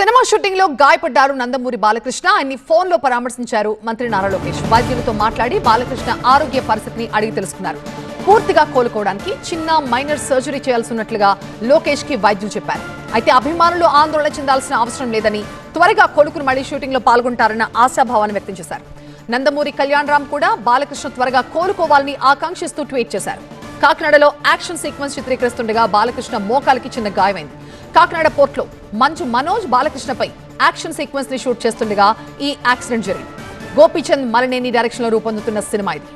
Cinema shooting లో గాయపడ్డారు నందమూరి బాలకృష్ణ. ఆయన్ని ఫోన్ లో పరామర్శించారు మంత్రి నారా లోకేష్. వైద్యులతో మాట్లాడి బాలకృష్ణ ఆరోగ్య పరిస్థితిని అడిగి తెలుసుకున్నారు. పూర్తిగా కోలుకోవడానికి చిన్న మైనర్ సర్జరీ చేయాల్సినట్లుగా లోకేష్ కి వైద్యులు చెప్పారు. అయితే అభిమానులు ఆందోళన చెందాల్సిన అవసరం లేదని, త్వరగా కోలుకుని మళ్లీ షూటింగ్ లో పాల్గొంటారన్న ఆశాభావాన్ని వ్యక్తం చేశారు. నందమూరి కళ్యాణ్ రామ్ కూడా బాలకృష్ణ త్వరగా కోలుకోవాలని ఆకాంక్షిస్తూ ట్వీట్ చేశారు. కాకినాడలో యాక్షన్ సీక్వెన్స్ చిత్రీకరిస్తుండగా బాలకృష్ణ మోకాలికి చిన్న గాయమైంది. కాకినాడ పోర్ట్లో మంచు మనోజ్ బాలకృష్ణపై యాక్షన్ సీక్వెన్స్ ని షూట్ చేస్తుండగా ఈ యాక్సిడెంట్ జరిగింది. గోపీచంద్ మలినేని డైరెక్షన్ లో రూపొందుతున్న సినిమా ఇది.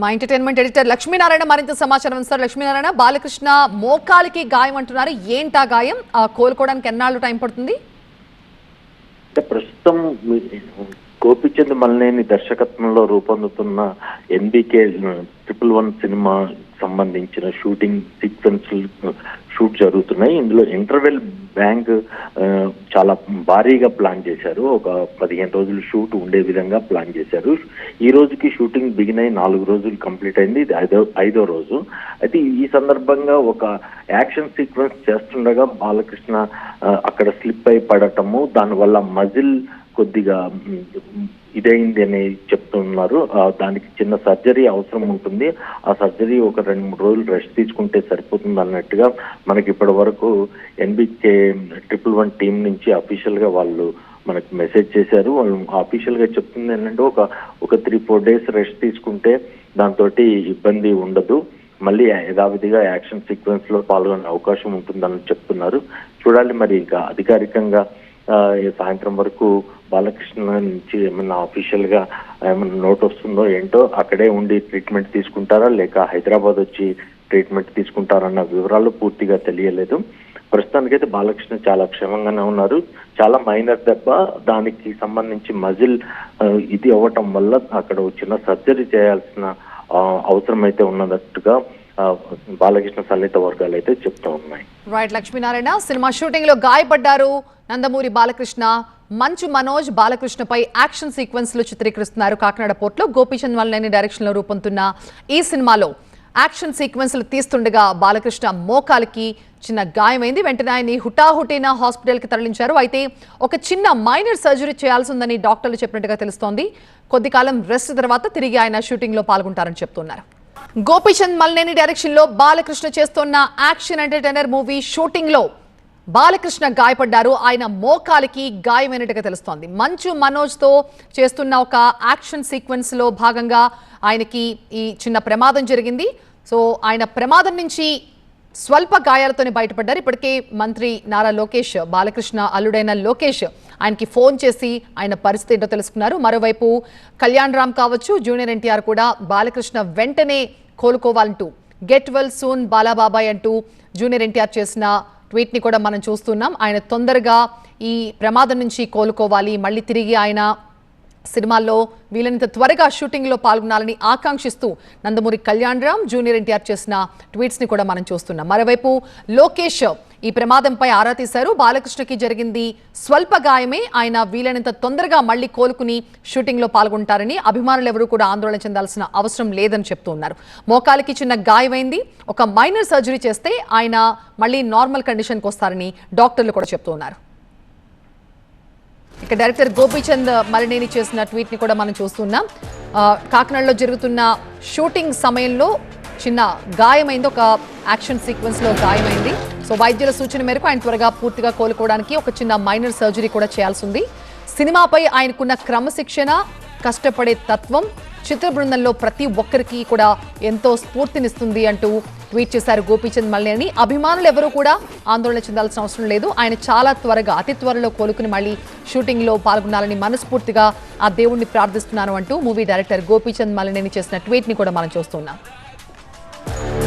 మా ఎంటర్టైన్మెంట్ ఎడిటర్ లక్ష్మీనారాయణ మరింత సమాచారం ఇస్తారు. లక్ష్మీనారాయణ, బాలకృష్ణ మోకాలికి గాయం అంటున్నారు. ఏంటా గాయం? కోలుకోవడానికి ఎన్నాళ్ళు టైం పడుతుంది? ప్రస్తుతం గోపీచంద్ మలినేని దర్శకత్వంలో రూపొందుతున్న ఎన్బికే 111 సినిమా సంబంధించిన షూటింగ్ సీక్వెన్స్ షూట్ జరుగుతున్నాయి. ఇందులో ఇంటర్వెల్ బ్యాంక్ చాలా భారీగా ప్లాన్ చేశారు. ఒక 15 రోజులు షూట్ ఉండే విధంగా ప్లాన్ చేశారు. ఈ రోజుకి షూటింగ్ బిగిన్ అయి 4 రోజులు కంప్లీట్ అయింది. ఇది ఐదో రోజు. అయితే ఈ సందర్భంగా ఒక యాక్షన్ సీక్వెన్స్ చేస్తుండగా బాలకృష్ణ అక్కడ స్లిప్ అయి పడటము, దానివల్ల మజిల్ కొద్దిగా ఇదైంది అని చెప్తున్నారు. దానికి చిన్న సర్జరీ అవసరం ఉంటుంది. ఆ సర్జరీ ఒక 2-3 రోజులు రెస్ట్ తీసుకుంటే సరిపోతుంది అన్నట్టుగా మనకి ఇప్పటి వరకు ఎన్బికే 111 టీం నుంచి అఫీషియల్ గా వాళ్ళు మనకు మెసేజ్ చేశారు. వాళ్ళు అఫీషియల్ గా చెప్తుంది ఏంటంటే ఒక 3-4 డేస్ రెస్ట్ తీసుకుంటే దాంతో ఇబ్బంది ఉండదు, మళ్ళీ యథావిధిగా యాక్షన్ సీక్వెన్స్ లో పాల్గొనే అవకాశం ఉంటుందని చెప్తున్నారు. చూడాలి మరి ఇంకా అధికారికంగా సాయంత్రం వరకు బాలకృష్ణ నుంచి ఏమన్నా అఫీషియల్ గా ఏమన్నా నోట్ వస్తుందో ఏంటో, అక్కడే ఉండి ట్రీట్మెంట్ తీసుకుంటారా లేక హైదరాబాద్ వచ్చి ట్రీట్మెంట్ తీసుకుంటారన్న వివరాలు పూర్తిగా తెలియలేదు. ప్రస్తుతానికైతే బాలకృష్ణ చాలా క్షేమంగానే ఉన్నారు. చాలా మైనర్ దెబ్బ, దానికి సంబంధించి మజిల్ ఇది అవ్వటం వల్ల అక్కడ చిన్న సర్జరీ చేయాల్సిన అవసరం అయితే ఉన్నట్టుగా బాలకృష్ణ సన్నిహిత వర్గాలు అయితే చెప్తూ ఉన్నాయి. రైట్ లక్ష్మీనారాయణ, సినిమా షూటింగ్ లో గాయపడ్డారు నందమూరి బాలకృష్ణ. మంచు మనోజ్ బాలకృష్ణపై యాక్షన్ సీక్వెన్స్ లు చిత్రీకరిస్తున్నారు. కాకినాడ పోర్ట్లో గోపీచంద్ మలినేని డైరెక్షన్ లో రూపొందుతున్న ఈ సినిమాలో యాక్షన్ సీక్వెన్స్ లు తీస్తుండగా బాలకృష్ణ మోకాలికి చిన్న గాయమైంది. వెంటనే ఆయన్ని హుటాహుటిన హాస్పిటల్ కి తరలించారు. అయితే ఒక చిన్న మైనర్ సర్జరీ చేయాల్సి ఉందని డాక్టర్లు చెప్పినట్టుగా తెలుస్తోంది. కొద్ది కాలం రెస్ట్ తర్వాత తిరిగి ఆయన షూటింగ్ లో పాల్గొంటారని చెప్తున్నారు. గోపీచంద్ మలినేని డైరెక్షన్ లో బాలకృష్ణ చేస్తున్న యాక్షన్ ఎంటర్టైనర్ మూవీ షూటింగ్ లో బాలకృష్ణ గాయపడ్డారు. ఆయన మోకాలికి గాయమైనట్టుగా తెలుస్తోంది. మంచు మనోజ్ తో చేస్తున్న ఒక యాక్షన్ సీక్వెన్స్ లో భాగంగా ఆయనకి ఈ చిన్న ప్రమాదం జరిగింది. సో ఆయన ప్రమాదం నుంచి స్వల్ప గాయాలతోనే బయటపడ్డారు. ఇప్పటికే మంత్రి నారా లోకేష్, బాలకృష్ణ అల్లుడైన లోకేష్ ఆయనకి ఫోన్ చేసి ఆయన పరిస్థితి ఏంటో తెలుసుకున్నారు. మరోవైపు కళ్యాణ్ రామ్ కావచ్చు, జూనియర్ ఎన్టీఆర్ కూడా బాలకృష్ణ వెంటనే కోలుకోవాలంటూ గెట్ వెల్ సూన్ బాలాబాబాయ్ అంటూ జూనియర్ ఎన్టీఆర్ చేసిన ట్వీట్ ని కూడా మనం చూస్తున్నాం. ఆయన తొందరగా ఈ ప్రమాదం నుంచి కోలుకోవాలి, మళ్ళీ తిరిగి ఆయన సినిమాల్లో వీలైనంత త్వరగా షూటింగ్ లో పాల్గొనాలని ఆకాంక్షిస్తూ నందమూరి కళ్యాణ్ రామ్, జూనియర్ ఎన్టీఆర్ చేసిన ట్వీట్స్ ని కూడా మనం చూస్తున్నాం. మరోవైపు లోకేష్ ఈ ప్రమాదంపై ఆరా తీశారు. బాలకృష్ణకి జరిగింది స్వల్ప గాయమే, ఆయన వీలైనంత తొందరగా మళ్ళీ కోలుకుని షూటింగ్ లో పాల్గొంటారని, అభిమానులు ఎవరూ కూడా ఆందోళన చెందాల్సిన అవసరం లేదని చెప్తూ ఉన్నారు. మోకాలికి చిన్న గాయమైంది, ఒక మైనర్ సర్జరీ చేస్తే ఆయన మళ్ళీ నార్మల్ కండిషన్కి వస్తారని డాక్టర్లు కూడా చెప్తూ ఉన్నారు. ఇక డైరెక్టర్ గోపీచంద్ మలినేని చేసిన ట్వీట్ ని కూడా మనం చూస్తున్నాం. కాకినాడలో జరుగుతున్న షూటింగ్ సమయంలో చిన్న గాయమైంది, ఒక యాక్షన్ సీక్వెన్స్ లో గాయమైంది. సో వైద్యుల సూచన మేరకు ఆయన త్వరగా పూర్తిగా కోలుకోవడానికి ఒక చిన్న మైనర్ సర్జరీ కూడా చేయాల్సి ఉంది. సినిమాపై ఆయనకున్న క్రమశిక్షణ, కష్టపడే తత్వం చిత్ర బృందంలో ప్రతి ఒక్కరికి కూడా ఎంతో స్ఫూర్తినిస్తుంది అంటూ ట్వీట్ చేశారు గోపీచంద్ మలినేని. అభిమానులు ఎవరూ కూడా ఆందోళన చెందాల్సిన అవసరం లేదు, ఆయన చాలా త్వరగా అతి త్వరలో కోలుకుని మళ్ళీ షూటింగ్ లో పాల్గొనాలని మనస్ఫూర్తిగా ఆ దేవుణ్ణి ప్రార్థిస్తున్నాను అంటూ మూవీ డైరెక్టర్ గోపీచంద్ మలినేని చేసిన ట్వీట్ ని కూడా మనం చూస్తున్నాం.